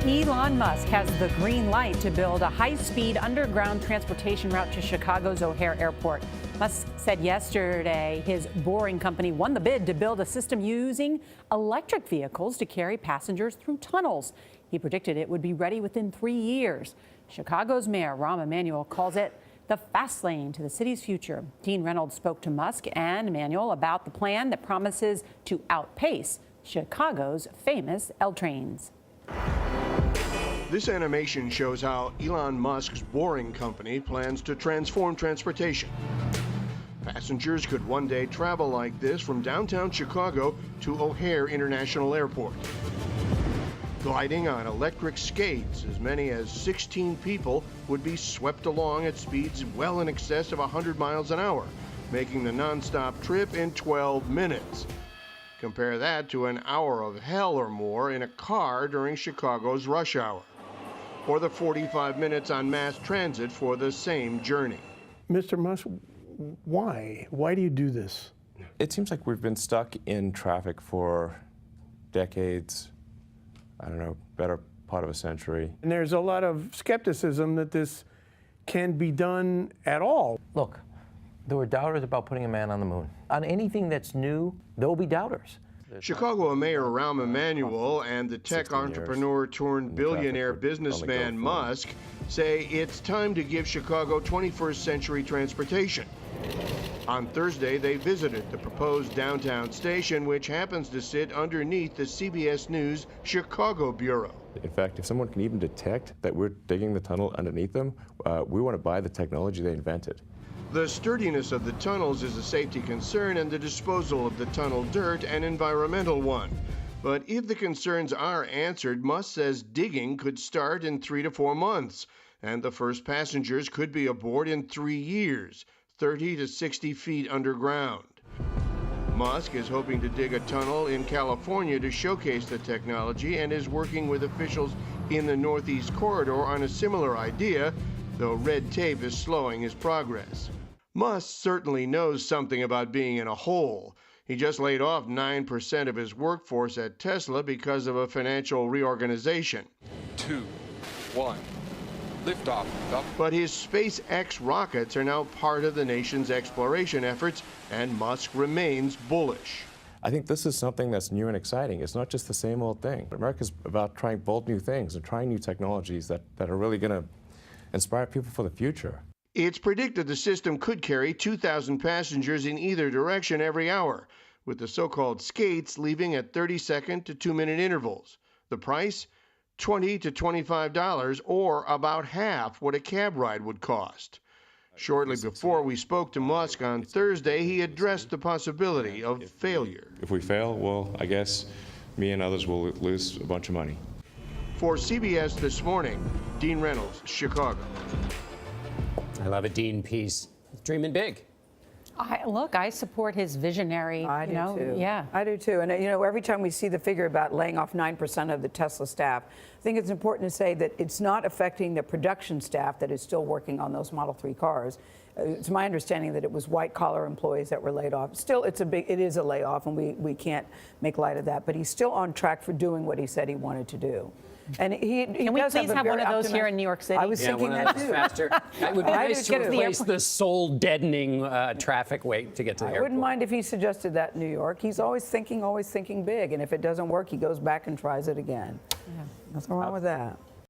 Elon Musk has the green light to build a high-speed underground transportation route to Chicago's O'Hare Airport. Musk said yesterday his Boring Company won the bid to build a system using electric vehicles to carry passengers through tunnels. He predicted it would be ready within 3 years. Chicago's Mayor Rahm Emanuel calls it the fast lane to the city's future. Dean Reynolds spoke to Musk and Emanuel about the plan that promises to outpace Chicago's famous L trains. This animation shows how Elon Musk's Boring Company plans to transform transportation. Passengers could one day travel like this from downtown Chicago to O'Hare International Airport. Gliding on electric skates, as many as 16 people would be swept along at speeds well in excess of 100 miles an hour, making the nonstop trip in 12 minutes. Compare that to an hour of hell or more in a car during Chicago's rush hour, or the 45 minutes on mass transit for the same journey. Mr. Musk, why? Why do you do this? It seems like we've been stuck in traffic for decades, I don't know, better part of a century. And there's a lot of skepticism that this can be done at all. Look, there were doubters about putting a man on the moon. On anything that's new, there will be doubters. Chicago Mayor Rahm Emanuel and the tech entrepreneur turned billionaire businessman Musk say it's time to give Chicago 21st century transportation. On Thursday, they visited the proposed downtown station, which happens to sit underneath the CBS News Chicago Bureau. In fact, if someone can even detect that we're digging the tunnel underneath them, we want to buy the technology they invented. The sturdiness of the tunnels is a safety concern and the disposal of the tunnel dirt an environmental one. But if the concerns are answered, Musk says digging could start in 3 to 4 months, and the first passengers could be aboard in 3 years, 30 to 60 feet underground. Musk is hoping to dig a tunnel in California to showcase the technology and is working with officials in the Northeast Corridor on a similar idea, though red tape is slowing his progress. Musk certainly knows something about being in a hole. He just laid off 9% of his workforce at Tesla because of a financial reorganization. 2, 1, liftoff. But his SpaceX rockets are now part of the nation's exploration efforts, and Musk remains bullish. I think this is something that's new and exciting. It's not just the same old thing. America's about trying bold new things and trying new technologies that are really going to inspire people for the future. It's predicted the system could carry 2,000 passengers in either direction every hour, with the so-called skates leaving at 30-second to 2-minute intervals. The price? $20 to $25, or about half what a cab ride would cost. Shortly before we spoke to Musk on Thursday, he addressed the possibility of failure. If we fail, well, I guess me and others will lose a bunch of money. For CBS This Morning, Dean Reynolds, Chicago. I love a Dean piece. Dreaming big. I support his visionary. I do too. Yeah, I do too. And every time we see the figure about laying off 9% of the Tesla staff, I think it's important to say that it's not affecting the production staff that is still working on those Model 3 cars. It's my understanding that it was white-collar employees that were laid off. Still, it is a layoff, and we can't make light of that. But he's still on track for doing what he said he wanted to do. And he Can we please have one of those here in New York City? I was thinking that too. Faster. It would be nice to replace the soul-deadening traffic wait to get to the airport. I wouldn't mind if he suggested that in New York. He's always thinking big. And if it doesn't work, he goes back and tries it again. Yeah. Nothing wrong with that.